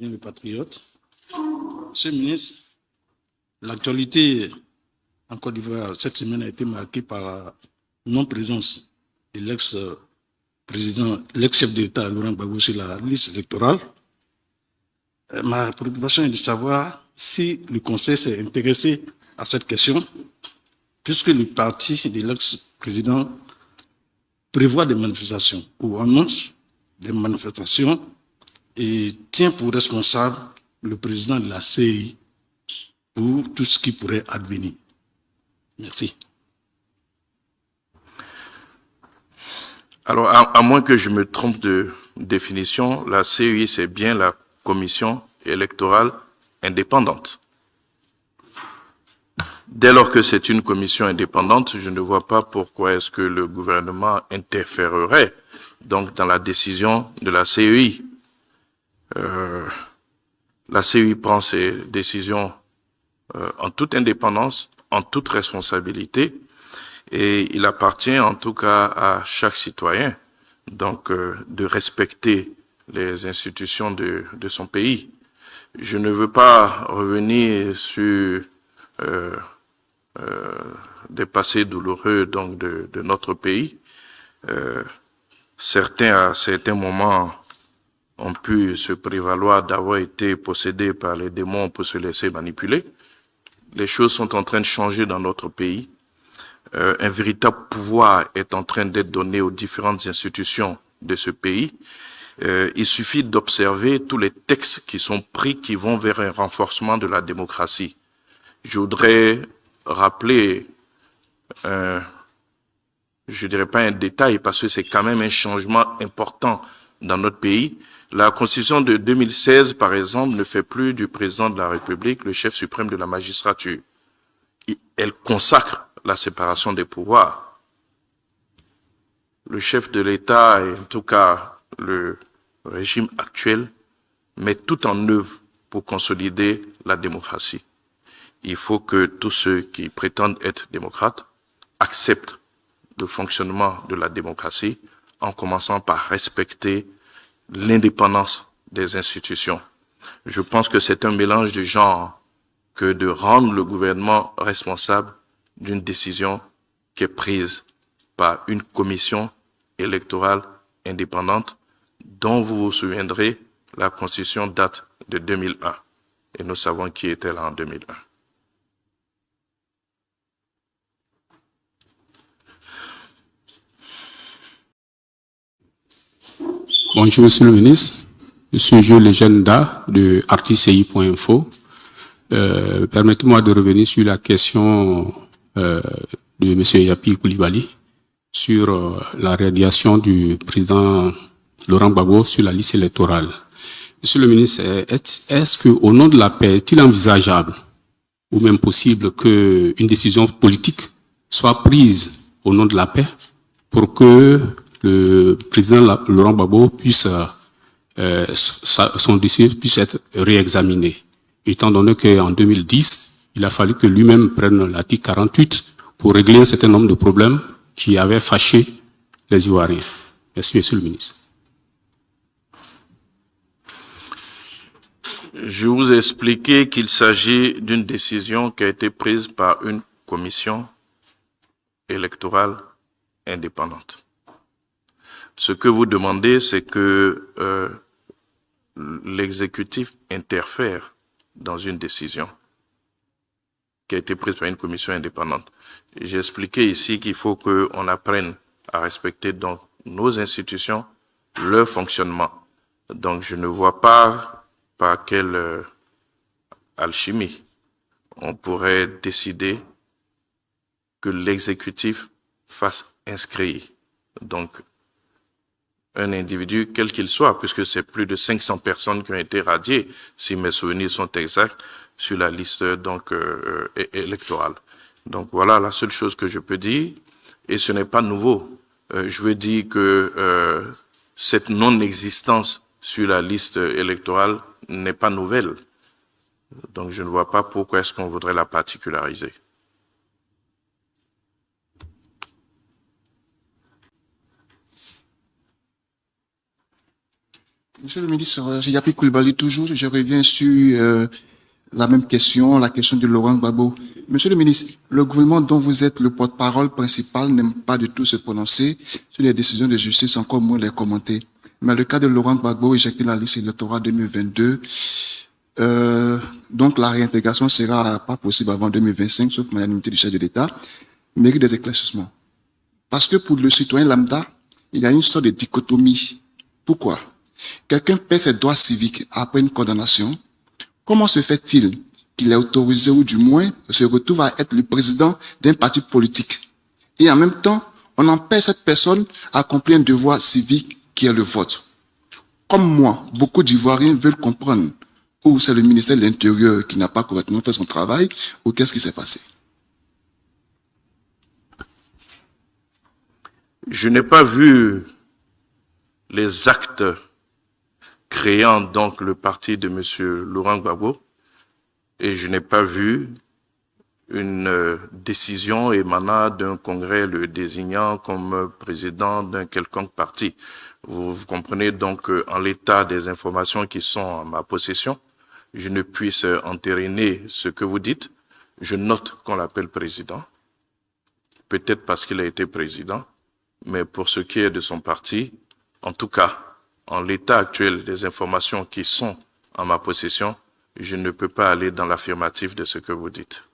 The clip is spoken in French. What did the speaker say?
bien les patriotes. Monsieur le ministre, l'actualité en Côte d'Ivoire cette semaine a été marquée par la non-présence de l'ex-président, l'ex-chef d'État Laurent Gbagbo sur la liste électorale. Ma préoccupation est de savoir si le Conseil s'est intéressé à cette question, puisque le parti de l'ex-président prévoit des manifestations ou annonce des manifestations et tient pour responsable le président de la CEI pour tout ce qui pourrait advenir. Merci. Alors, à moins que je me trompe de définition, la CEI, c'est bien la commission électorale indépendante. Dès lors que c'est une commission indépendante, je ne vois pas pourquoi est-ce que le gouvernement interférerait donc dans la décision de la CEI. La CEI prend ses décisions en toute indépendance, en toute responsabilité, et il appartient en tout cas à chaque citoyen donc de respecter les institutions de son pays. Je ne veux pas revenir sur des passés douloureux donc de notre pays. Certains à certains moments ont pu se prévaloir d'avoir été possédés par les démons pour se laisser manipuler. Les choses sont en train de changer dans notre pays. Un véritable pouvoir est en train d'être donné aux différentes institutions de ce pays. Il suffit d'observer tous les textes qui sont pris qui vont vers un renforcement de la démocratie. Je voudrais rappeler, je dirais pas un détail parce que c'est quand même un changement important dans notre pays. La Constitution de 2016, par exemple, ne fait plus du président de la République le chef suprême de la magistrature. Elle consacre la séparation des pouvoirs. Le chef de l'État, et en tout cas le régime actuel, met tout en œuvre pour consolider la démocratie. Il faut que tous ceux qui prétendent être démocrates acceptent le fonctionnement de la démocratie en commençant par respecter l'indépendance des institutions. Je pense que c'est un mélange de genres que de rendre le gouvernement responsable d'une décision qui est prise par une commission électorale indépendante dont vous vous souviendrez, la Constitution date de 2001 et nous savons qui était là en 2001. Bonjour Monsieur le ministre, je suis Jules Legenda de artici.info. Permettez-moi de revenir sur la question de M. Yapi Koulibaly sur la radiation du président Laurent Gbagbo sur la liste électorale. Monsieur le ministre, est-ce qu'au nom de la paix, est-il envisageable ou même possible qu'une décision politique soit prise au nom de la paix pour que le président Laurent Gbagbo puisse, son dossier puisse être réexaminé, étant donné qu'en 2010, il a fallu que lui-même prenne l'article 48 pour régler un certain nombre de problèmes qui avaient fâché les Ivoiriens. Merci, Monsieur le ministre. Je vous ai expliqué qu'il s'agit d'une décision qui a été prise par une commission électorale indépendante. Ce que vous demandez, c'est que l'exécutif interfère dans une décision qui a été prise par une commission indépendante. J'ai expliqué ici qu'il faut qu'on apprenne à respecter donc nos institutions, leur fonctionnement. Donc je ne vois pas par quelle alchimie on pourrait décider que l'exécutif fasse inscrire donc un individu, quel qu'il soit, puisque c'est plus de 500 personnes qui ont été radiées, si mes souvenirs sont exacts, sur la liste donc électorale. Donc voilà la seule chose que je peux dire, et ce n'est pas nouveau. Je veux dire que cette non-existence sur la liste électorale n'est pas nouvelle. Donc je ne vois pas pourquoi est-ce qu'on voudrait la particulariser. Monsieur le ministre, Yapi Koulibaly, toujours, je reviens sur la même question, la question de Laurent Gbagbo. Monsieur le ministre, le gouvernement dont vous êtes le porte-parole principal n'aime pas du tout se prononcer sur les décisions de justice, encore moins les commenter. Mais le cas de Laurent Gbagbo, éjecté la liste électorale 2022, donc la réintégration sera pas possible avant 2025, sauf magnanimité du chef de l'État, mérite des éclaircissements. Parce que pour le citoyen lambda, il y a une sorte de dichotomie. Pourquoi? Quelqu'un perd ses droits civiques après une condamnation. Comment se fait-il qu'il est autorisé ou du moins se retrouve à être le président d'un parti politique? Et en même temps, on empêche cette personne à accomplir un devoir civique qui est le vote. Comme moi, beaucoup d'Ivoiriens veulent comprendre ou c'est le ministère de l'Intérieur qui n'a pas correctement fait son travail ou qu'est-ce qui s'est passé? Je n'ai pas vu les actes créant donc le parti de M. Laurent Gbagbo et je n'ai pas vu une décision émanant d'un congrès le désignant comme président d'un quelconque parti. Vous comprenez donc qu'en l'état des informations qui sont en ma possession, je ne puisse entériner ce que vous dites. Je note qu'on l'appelle président, peut-être parce qu'il a été président, mais pour ce qui est de son parti, en tout cas, en l'état actuel des informations qui sont en ma possession, je ne peux pas aller dans l'affirmatif de ce que vous dites.